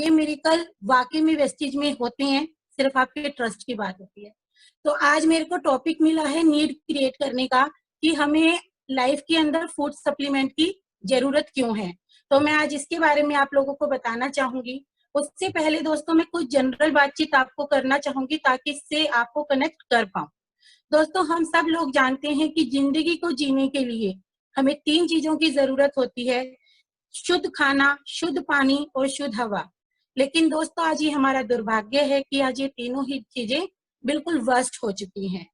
ये मिरेकल वाकई में वेस्टेज में होते हैं, सिर्फ आपके ट्रस्ट की बात होती है। तो आज मेरे को टॉपिक मिला है नीड क्रिएट करने का कि हमें लाइफ के अंदर फूड सप्लीमेंट की जरूरत क्यों है। तो मैं आज इसके बारे में आप लोगों को बताना चाहूंगी। उससे पहले दोस्तों मैं कुछ जनरल बातचीत आपको करना चाहूंगी ताकि इससे आपको कनेक्ट कर पाऊं। दोस्तों हम सब लोग जानते हैं कि जिंदगी को जीने के लिए हमें 3 चीजों की जरूरत होती है, शुद्ध खाना, शुद्ध पानी और शुद्ध हवा। लेकिन दोस्तों आज ये हमारा दुर्भाग्य है कि आज ये तीनों ही चीजें बिल्कुल वर्स्ट हो चुकी हैं।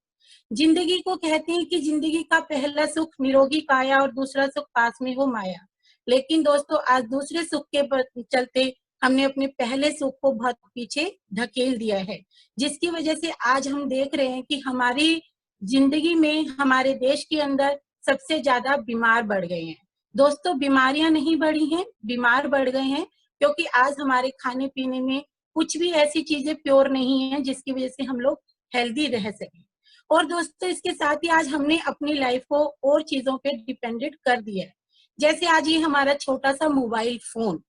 जिंदगी को कहते हैं कि जिंदगी का पहला सुख निरोगी काया और दूसरा सुख पास में हो माया। लेकिन दोस्तों आज दूसरे सुख के चलते हमने अपने पहले सुख को बहुत पीछे धकेल दिया है, जिसकी वजह से आज हम देख रहे हैं कि हमारी जिंदगी में, हमारे देश के अंदर सबसे ज्यादा बीमार बढ़ गए हैं। दोस्तों बीमारियां नहीं बढ़ी हैं, बीमार बढ़ गए हैं, क्योंकि आज हमारे खाने पीने में कुछ भी ऐसी चीजें प्योर नहीं है जिसकी वजह से हम लोग हेल्दी रह सके। और दोस्तों इसके साथ ही आज हमने अपनी लाइफ को और चीजों पे डिपेंडेंट कर दिया है। जैसे आज ये हमारा छोटा सा मोबाइल फोन,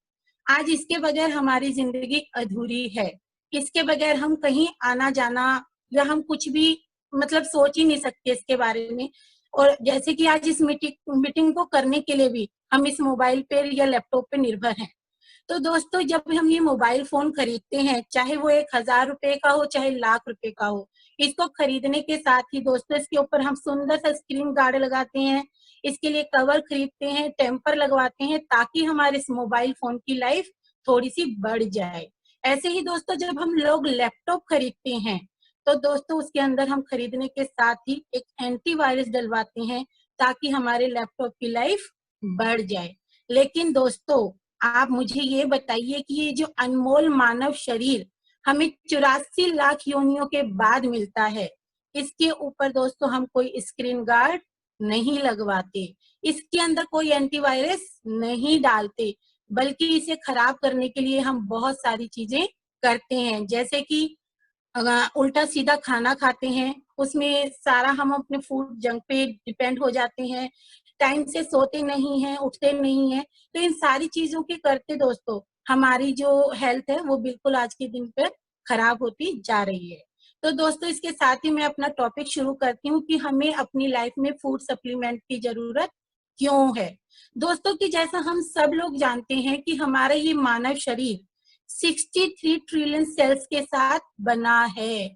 आज इसके बगैर हमारी जिंदगी अधूरी है। इसके बगैर हम कहीं आना जाना या हम कुछ भी मतलब सोच ही नहीं सकते इसके बारे में। और जैसे कि आज इस मीटिंग को करने के लिए भी हम इस मोबाइल पे या लैपटॉप पे निर्भर हैं। तो दोस्तों जब हम ये मोबाइल फोन खरीदते हैं, चाहे वो 1,000 रुपए का हो चाहे लाख रुपए का हो, इसको खरीदने के साथ ही दोस्तों इसके ऊपर हम सुंदर सा स्क्रीन गार्ड लगाते हैं, इसके लिए कवर खरीदते हैं, टेम्पर लगवाते हैं, ताकि हमारे इस मोबाइल फोन की लाइफ थोड़ी सी बढ़ जाए। ऐसे ही दोस्तों जब हम लोग लैपटॉप खरीदते हैं तो दोस्तों उसके अंदर हम खरीदने के साथ ही एक एंटीवायरस डलवाते हैं ताकि हमारे लैपटॉप की लाइफ बढ़ जाए। लेकिन दोस्तों आप मुझे ये बताइए कि ये जो अनमोल मानव शरीर हमें 84 लाख योनियों के बाद मिलता है, इसके ऊपर दोस्तों हम कोई स्क्रीन गार्ड नहीं लगवाते, इसके अंदर कोई एंटीवायरस नहीं डालते, बल्कि इसे खराब करने के लिए हम बहुत सारी चीजें करते हैं। जैसे कि उल्टा सीधा खाना खाते हैं, उसमें सारा हम अपने फूड जंक पे डिपेंड हो जाते हैं, टाइम से सोते नहीं हैं, उठते नहीं हैं। तो इन सारी चीजों के करते दोस्तों हमारी जो हेल्थ है वो बिल्कुल आज के दिन पे खराब होती जा रही है। तो दोस्तों इसके साथ ही मैं अपना टॉपिक शुरू करती हूँ कि हमें अपनी लाइफ में फूड सप्लीमेंट की जरूरत क्यों है। दोस्तों कि जैसा हम सब लोग जानते हैं कि हमारा ये मानव शरीर 63 ट्रिलियन सेल्स के साथ बना है।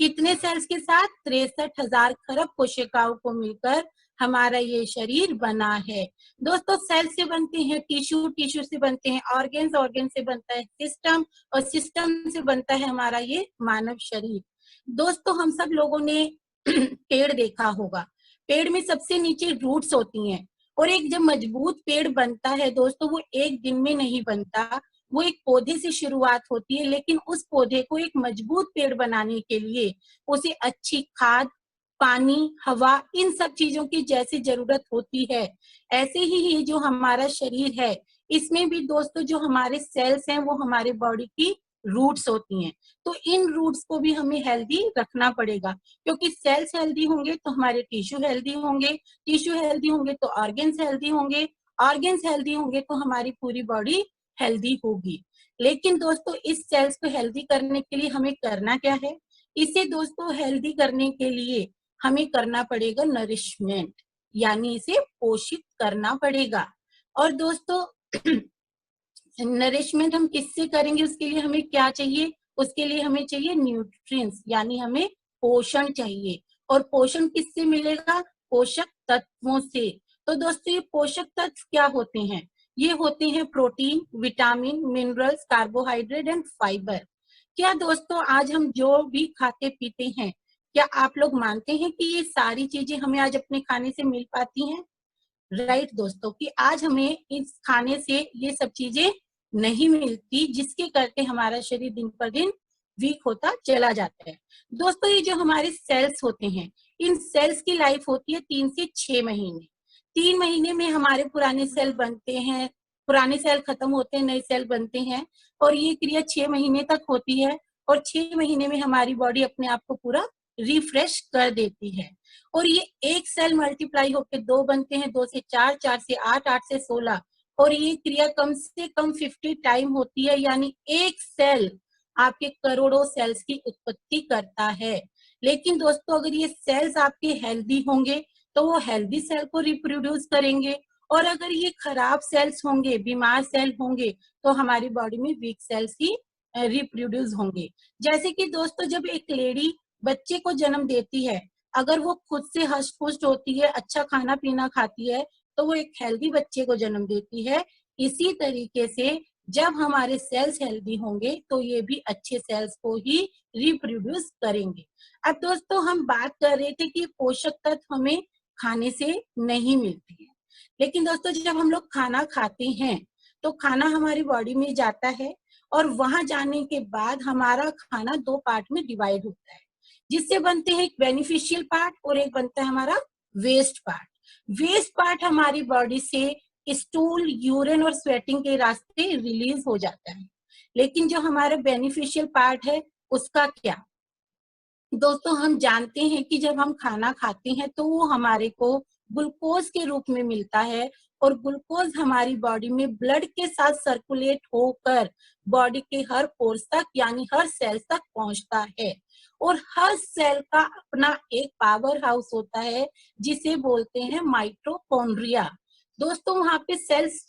कितने सेल्स के साथ? 63,000 खरब कोशिकाओं को मिलकर हमारा ये शरीर बना है। दोस्तों सेल से बनते हैं टिश्यू, टिश्यू से बनते हैं ऑर्गन्स, ऑर्गन से बनता है सिस्टम और सिस्टम से बनता है हमारा ये मानव शरीर। दोस्तों हम सब लोगों ने पेड़ देखा होगा, पेड़ में सबसे नीचे रूट्स होती हैं, और एक जब मजबूत पेड़ बनता है दोस्तों वो एक दिन में नहीं बनता, वो एक पौधे से शुरुआत होती है। लेकिन उस पौधे को एक मजबूत पेड़ बनाने के लिए उसे अच्छी खाद, पानी, हवा, इन सब चीजों की जैसी जरूरत होती है, ऐसे ही ये जो हमारा शरीर है इसमें भी दोस्तों जो हमारे सेल्स हैं वो हमारे बॉडी की रूट्स होती हैं। तो इन रूट्स को भी हमें हेल्दी रखना पड़ेगा, क्योंकि सेल्स हेल्दी होंगे तो हमारे टिश्यू हेल्दी होंगे, टिश्यू हेल्दी होंगे तो ऑर्गन्स हेल्दी होंगे, ऑर्गन्स हेल्दी होंगे तो हमारी पूरी बॉडी हेल्दी होगी। लेकिन दोस्तों इस सेल्स को हेल्दी करने के लिए हमें करना क्या है? इसे दोस्तों हेल्दी करने के लिए हमें करना पड़ेगा नरिशमेंट, यानी इसे पोषित करना पड़ेगा। और दोस्तों नरिशमेंट हम किससे करेंगे? उसके लिए हमें क्या चाहिए? उसके लिए हमें चाहिए न्यूट्रिएंट्स, यानी हमें पोषण चाहिए। और पोषण किससे मिलेगा? पोषक तत्वों से। तो दोस्तों ये पोषक तत्व क्या होते हैं? ये होते हैं protein, vitamin, minerals, carbohydrate and fibre. क्या दोस्तों आज हम जो भी खाते पीते हैं, क्या आप लोग मानते हैं कि ये सारी चीजें हमें आज अपने खाने से मिल पाती हैं? राइट दोस्तों कि आज हमें इस खाने से ये सब चीजें नहीं मिलती, जिसके करते हमारा शरीर दिन पर दिन वीक होता चला जाता है। दोस्तों ये जो हमारे सेल्स होते हैं, इन सेल्स की लाइफ होती है 3 से 6 महीने। 3 महीने में हमारे पुराने सेल बनते हैं, पुराने सेल खत्म होते हैं, नए सेल बनते हैं, और ये क्रिया 6 महीने तक होती है। और 6 महीने में हमारी बॉडी अपने आप को पूरा रिफ्रेश कर देती है। और ये एक सेल मल्टीप्लाई होकर 2 बनते हैं, 2 से 4, 4 से 8, 8 से 16, और ये क्रिया कम से कम 50 टाइम होती है, यानी एक सेल आपके करोड़ों सेल्स की उत्पत्ति करता है। लेकिन दोस्तों अगर ये सेल्स आपके हेल्दी होंगे तो वो हेल्दी सेल को रिप्रोड्यूस करेंगे, और अगर ये खराब सेल्स होंगे, बीमार सेल होंगे, तो हमारी बॉडी में वीक सेल्स ही रिप्रोड्यूस होंगे। जैसे कि दोस्तों जब एक लेडी बच्चे को जन्म देती है, अगर वो खुद से हष्ट पुष्ट होती है, अच्छा खाना पीना खाती है, तो वो एक हेल्दी बच्चे को जन्म देती है। इसी तरीके से जब हमारे सेल्स हेल्दी होंगे तो ये भी अच्छे सेल्स को ही रिप्रोड्यूस करेंगे। अब दोस्तों हम बात कर रहे थे कि पोषक तत्व हमें खाने से नहीं मिलती है, लेकिन दोस्तों जब हम लोग खाना खाते हैं तो खाना हमारी बॉडी में जाता है, और वहां जाने के बाद हमारा खाना दो पार्ट में डिवाइड होता है, जिससे बनते हैं एक बेनिफिशियल पार्ट और एक बनता है हमारा वेस्ट पार्ट। वेस्ट पार्ट हमारी बॉडी से स्टूल, यूरिन और स्वेटिंग के रास्ते रिलीज हो जाता है। लेकिन जो हमारा बेनिफिशियल पार्ट है उसका क्या? दोस्तों हम जानते हैं कि जब हम खाना खाते हैं तो वो हमारे को ग्लूकोज के रूप में मिलता है, और ग्लूकोज हमारी बॉडी में ब्लड के साथ सर्कुलेट होकर बॉडी के हर पोर्स तक यानी हर सेल तक पहुंचता है। और हर सेल का अपना एक पावर हाउस होता है जिसे बोलते हैं माइटोकॉन्ड्रिया। दोस्तों वहां पे सेल्स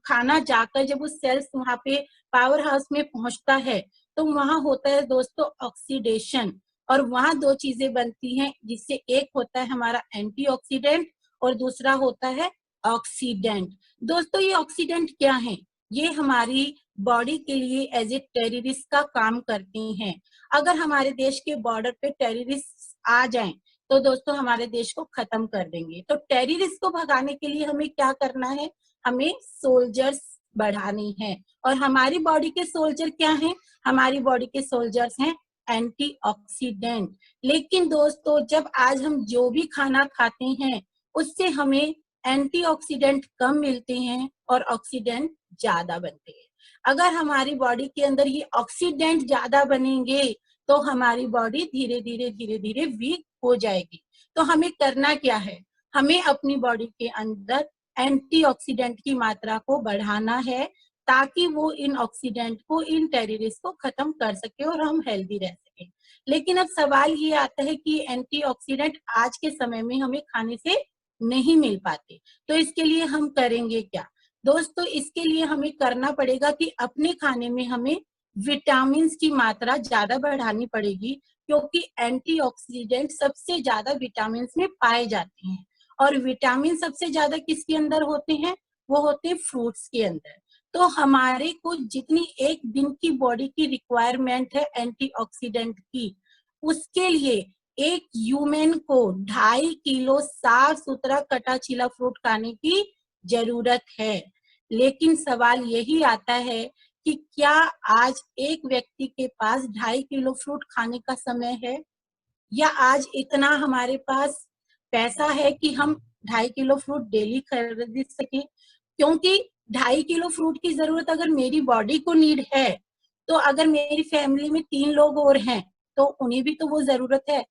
खाना जाकर जब उस सेल्स वहां पे पावर हाउस में पहुंचता है तो वहां होता है दोस्तों ऑक्सीडेशन, और वहां दो चीजें बनती हैं, जिससे एक होता है हमारा एंटीऑक्सीडेंट और दूसरा होता है ऑक्सीडेंट। दोस्तों ये ऑक्सीडेंट क्या है? ये हमारी बॉडी के लिए एज ए टेररिस्ट का काम करते हैं। अगर हमारे देश के बॉर्डर पे टेररिस्ट आ जाएं तो दोस्तों हमारे देश को खत्म कर देंगे। तो टेररिस्ट को भगाने के लिए हमें क्या करना है? हमें सोल्जर्स बढ़ानी है। और हमारी बॉडी के सोल्जर क्या हैं? हमारी बॉडी के सोल्जर्स हैं एंटीऑक्सीडेंट। लेकिन दोस्तों जब आज हम जो भी खाना खाते हैं उससे हमें एंटीऑक्सीडेंट कम मिलते हैं और ऑक्सीडेंट ज्यादा बनते हैं। अगर हमारी बॉडी के अंदर ये ऑक्सीडेंट ज्यादा बनेंगे तो हमारी बॉडी धीरे धीरे वीक हो जाएगी। तो हमें करना क्या है? हमें अपनी बॉडी के अंदर एंटीऑक्सीडेंट की मात्रा को बढ़ाना है, ताकि वो इन ऑक्सीडेंट को, इन टेररिस्ट को खत्म कर सके और हम हेल्दी रह सके। लेकिन अब सवाल ये आता है कि एंटीऑक्सीडेंट आज के समय में हमें खाने से नहीं मिल पाते, तो इसके लिए हम करेंगे क्या? दोस्तों इसके लिए हमें करना पड़ेगा कि अपने खाने में हमें विटामिन की मात्रा ज्यादा बढ़ानी पड़ेगी, क्योंकि एंटीऑक्सीडेंट सबसे ज्यादा विटामिन में पाए जाते हैं। और विटामिन सबसे ज्यादा किसके अंदर होते हैं? वो होते हैं फ्रूट्स के अंदर। तो हमारे को जितनी एक दिन की बॉडी की रिक्वायरमेंट है एंटीऑक्सीडेंट की, उसके लिए एक ह्यूमन को 2.5 किलो साफ सुथरा कटा छिला फ्रूट खाने की जरूरत है। लेकिन सवाल यही आता है कि क्या आज एक व्यक्ति के पास 2.5 किलो फ्रूट खाने का समय है, या आज इतना हमारे पास पैसा है कि हम 2.5 किलो फ्रूट डेली खरीद सकें? क्योंकि 2.5 किलो फ्रूट की जरूरत अगर मेरी बॉडी को नीड है, तो अगर मेरी फैमिली में 3 लोग और हैं तो उन्हें भी तो वो जरूरत है।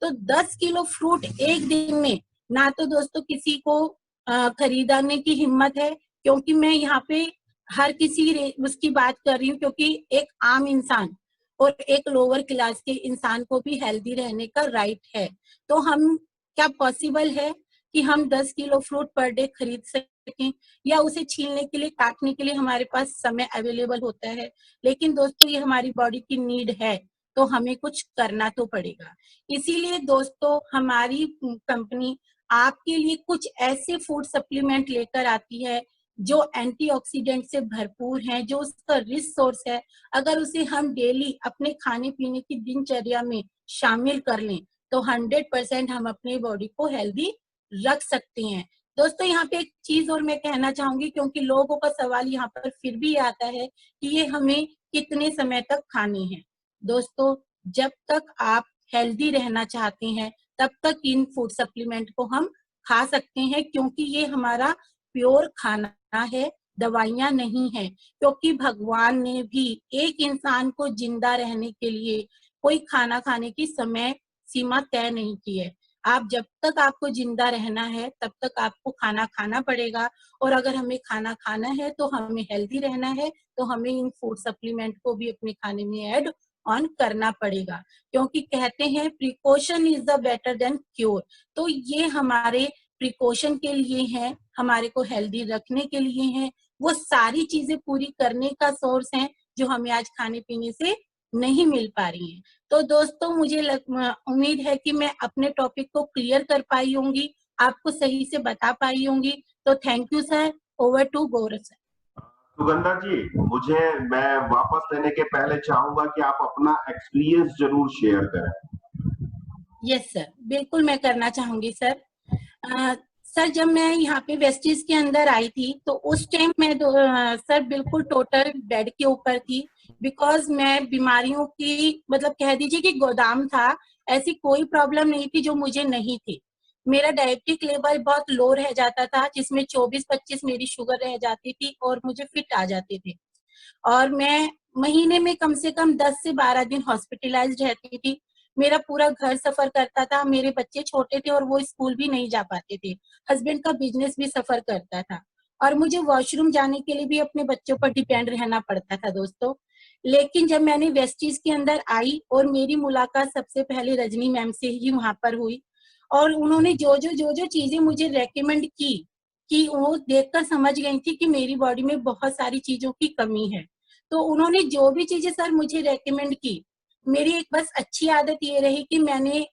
तो 10 किलो फ्रूट एक दिन में ना तो दोस्तों किसी को खरीदने की हिम्मत है, क्योंकि मैं यहाँ पे हर किसी उसकी बात कर रही हूँ, क्योंकि एक आम इंसान और एक लोअर क्लास के इंसान को भी हेल्दी रहने का राइट है। तो हम क्या पॉसिबल है कि हम 10 किलो फ्रूट पर डे खरीद सकें, या उसे छीलने के लिए, काटने के लिए हमारे पास समय अवेलेबल होता है? लेकिन दोस्तों ये हमारी बॉडी की नीड है, तो हमें कुछ करना तो पड़ेगा। इसीलिए दोस्तों हमारी कंपनी आपके लिए कुछ ऐसे फूड सप्लीमेंट लेकर आती है जो एंटीऑक्सीडेंट से भरपूर हैं, जो उसका रिच सोर्स है। अगर उसे हम डेली अपने खाने पीने की दिनचर्या में शामिल कर लें तो 100% हम अपनी बॉडी को हेल्दी रख सकते हैं। दोस्तों यहाँ पे एक चीज और मैं कहना चाहूंगी, क्योंकि लोगों का सवाल यहाँ पर फिर भी आता है कि ये हमें कितने समय तक खाने हैं। दोस्तों जब तक आप हेल्दी रहना चाहते हैं तब तक इन फूड सप्लीमेंट को हम खा सकते हैं, क्योंकि ये हमारा प्योर खाना है, दवाइयां नहीं है। क्योंकि भगवान ने भी एक इंसान को जिंदा रहने के लिए कोई खाना खाने की समय सीमा तय नहीं की है। आप जब तक आपको जिंदा रहना है तब तक आपको खाना खाना पड़ेगा, और अगर हमें खाना खाना है तो हमें हेल्दी रहना है, तो हमें इन फूड सप्लीमेंट को भी अपने खाने में ऐड ऑन करना पड़ेगा, क्योंकि कहते हैं precaution is the better than cure. तो ये हमारे प्रिकॉशन के लिए है, हमारे को हेल्दी रखने के लिए है, वो सारी चीजें पूरी करने का सोर्स है जो हमें आज खाने पीने से नहीं मिल पा रही है। तो दोस्तों मुझे उम्मीद है कि मैं अपने टॉपिक को क्लियर कर पाई होंगी, आपको सही से बता पाई होंगी। तो thank you sir, over to Gaurav sir. Sugandha ji, मैं वापस लेने के पहले चाहूंगा कि आप अपना एक्सपीरियंस जरूर शेयर करें। यस सर, बिल्कुल मैं करना चाहूंगी सर। सर जब मैं यहाँ पे वेस्टिज के अंदर आई थी तो उस टाइम मैं सर बिल्कुल टोटल बेड के ऊपर थी, बिकॉज मैं बीमारियों की मतलब कह दीजिए कि गोदाम था, ऐसी कोई प्रॉब्लम नहीं थी जो मुझे नहीं थी। मेरा डायबिटिक लेवल बहुत लो रह जाता था, जिसमें 24-25 मेरी शुगर रह जाती थी और मुझे फिट आ जाते थे, और मैं महीने में कम से कम 10 से 12 दिन हॉस्पिटलाइज्ड रहती थी। मेरा पूरा घर सफर करता था, मेरे बच्चे छोटे थे और वो स्कूल भी नहीं जा पाते थे, हस्बैंड का बिजनेस भी सफर करता था, और मुझे वॉशरूम जाने के लिए भी अपने बच्चों पर डिपेंड रहना पड़ता था दोस्तों। लेकिन जब मैंने वेस्टीज के अंदर आई और मेरी मुलाकात सबसे पहले रजनी मैम से ही वहां पर हुई, और उन्होंने जो जो चीजें मुझे रेकमेंड की कि वो देखकर समझ गई थी कि मेरी बॉडी में बहुत सारी चीजों की कमी है। तो उन्होंने जो भी चीजें सर मुझे रेकमेंड की, मेरी एक बस अच्छी आदत ये रही कि मैंने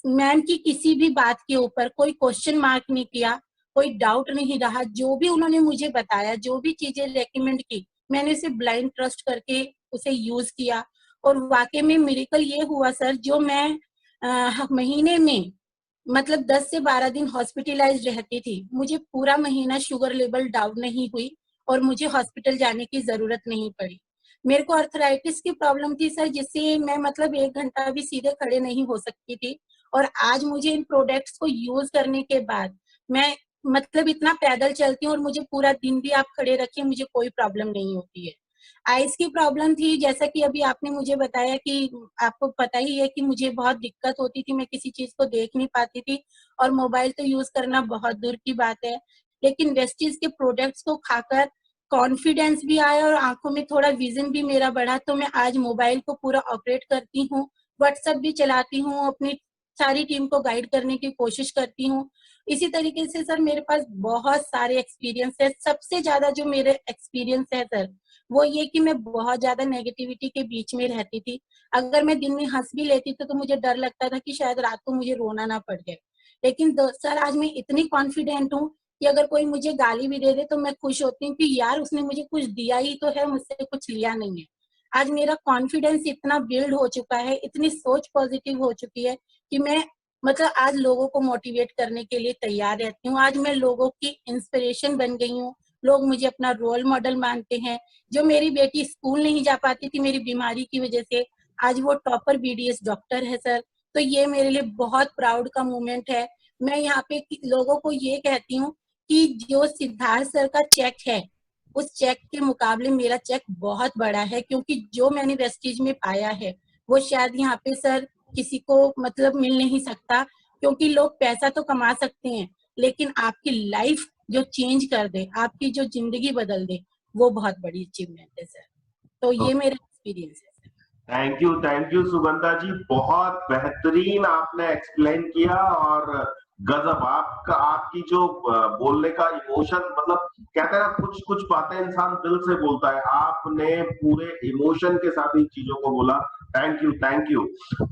मैम की किसी भी बात के ऊपर कोई क्वेश्चन मार्क नहीं किया, कोई डाउट नहीं रहा। जो भी उन्होंने मुझे बताया, जो भी चीजें रेकमेंड की, मैंने उसे ब्लाइंड ट्रस्ट करके उसे यूज किया, और वाकई में मिरेकल ये हुआ सर, जो मैं महीने में मतलब 10 से 12 दिन हॉस्पिटलाइज रहती थी, मुझे पूरा महीना शुगर लेवल डाउन नहीं हुई और मुझे हॉस्पिटल जाने की जरूरत नहीं पड़ी। मेरे को अर्थराइटिस की प्रॉब्लम थी सर, जिससे मैं मतलब 1 घंटा भी सीधे खड़े नहीं हो सकती थी, और आज मुझे इन प्रोडक्ट्स को यूज करने के बाद मैं मतलब इतना पैदल चलती हूँ, और मुझे पूरा दिन भी आप खड़े रखिए मुझे कोई प्रॉब्लम नहीं होती है। आइस की प्रॉब्लम थी, जैसा कि अभी आपने मुझे बताया कि आपको पता ही है कि मुझे बहुत दिक्कत होती थी, मैं किसी चीज को देख नहीं पाती थी, और मोबाइल तो यूज करना बहुत दूर की बात है। लेकिन वेस्टीज के प्रोडक्ट्स को खाकर कॉन्फिडेंस भी आया और आंखों में थोड़ा विजन भी मेरा बढ़ा, तो मैं आज मोबाइल को पूरा ऑपरेट करती हूँ, व्हाट्सएप भी चलाती हूँ, अपनी सारी टीम को गाइड करने की कोशिश करती हूँ। इसी तरीके से सर मेरे पास बहुत सारे एक्सपीरियंस है। सबसे ज्यादा जो मेरे एक्सपीरियंस है सर, वो ये कि मैं बहुत ज्यादा नेगेटिविटी के बीच में रहती थी। अगर मैं दिन में हंस भी लेती थी तो मुझे डर लगता था कि शायद रात को मुझे रोना ना पड़ जाए। लेकिन सर आज मैं इतनी कॉन्फिडेंट हूँ कि अगर कोई मुझे गाली भी दे दे तो मैं खुश होती हूँ कि यार उसने मुझे कुछ दिया ही तो है, मुझसे कुछ लिया नहीं है। आज मेरा कॉन्फिडेंस इतना बिल्ड हो चुका है, इतनी सोच पॉजिटिव हो चुकी है कि मैं मतलब आज लोगों को मोटिवेट करने के लिए तैयार रहती हूँ। आज मैं लोगों की इंस्पिरेशन बन गई हूँ, लोग मुझे अपना रोल मॉडल मानते हैं। जो मेरी बेटी स्कूल नहीं जा पाती थी मेरी बीमारी की वजह से, आज वो टॉपर बीडीएस डॉक्टर है सर। तो ये मेरे लिए बहुत प्राउड का मोमेंट है। मैं यहाँ पे लोगों को ये कहती हूँ कि जो सिद्धार्थ सर का चेक है, उस चेक के मुकाबले मेरा चेक बहुत बड़ा है, क्योंकि जो मैंने वेस्टीज में पाया है वो शायद यहाँ पे सर किसी को मतलब मिल नहीं सकता। क्योंकि लोग पैसा तो कमा सकते हैं, लेकिन आपकी लाइफ जो चेंज कर दे, आपकी जो जिंदगी बदल दे, वो बहुत बड़ी अचीवमेंट है सर। तो ये मेरा एक्सपीरियंस है। थैंक यू सुगंधा जी, बहुत बेहतरीन आपने एक्सप्लेन किया, और गजब आपका, आपकी जो बोलने का इमोशन, मतलब कहते हैं ना कुछ कुछ बातें इंसान दिल से बोलता है, आपने पूरे इमोशन के साथ इन चीजों को बोला। Thank you.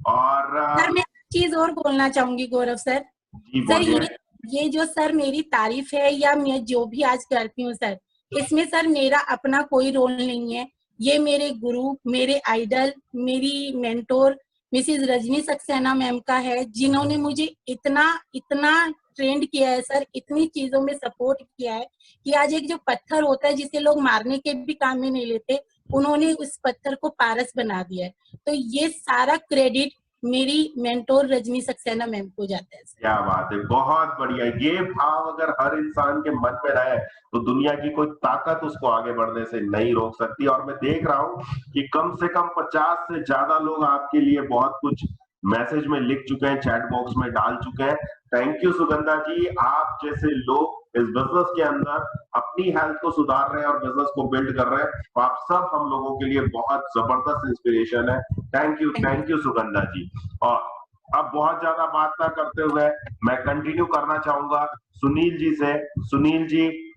और सर मैं चीज और बोलना चाहूंगी गौरव सर। जी सर बोलिए। ये जो सर मेरी तारीफ है या मैं जो भी आज करती हूँ सर, इसमें सर मेरा अपना कोई रोल नहीं है। ये मेरे गुरु, मेरे आइडल, मेरी mentor Mrs Rajni Saxena ma'am का है, जिन्होंने मुझे इतना इतना ट्रेंड किया है सर, इतनी चीजों में सपोर्ट किया है कि आज एक जो पत्थर होता है जिसे लोग मारने के भी काम में नहीं लेते, उन्होंने उस पत्थर को पारस बना दिया है। तो ये सारा क्रेडिट मेरी मेंटोर रजनी सक्सेना मैम को जाता है सर। क्या बात है, बहुत बढ़िया। ये भाव अगर हर इंसान के मन में रहे तो दुनिया की कोई ताकत उसको आगे बढ़ने से नहीं रोक सकती। और मैं देख रहा हूँ कि कम से कम 50 से ज्यादा लोग आपके लिए बहुत कुछ मैसेज में लिख चुके हैं, चैट बॉक्स में डाल चुके हैं। थैंक यू सुगंधा जी, आप जैसे लोग इस बिजनेस के अंदर अपनी हेल्थ को सुधार रहे हैं और बिजनेस को बिल्ड कर रहे हैं, तो आप सब हम लोगों के लिए बहुत जबरदस्त इंस्पिरेशन है। थैंक यू सुगंधा जी। और अब बहुत ज्यादा बात ना करते हुए मैं कंटिन्यू करना चाहूंगा सुनील जी से। सुनील जी,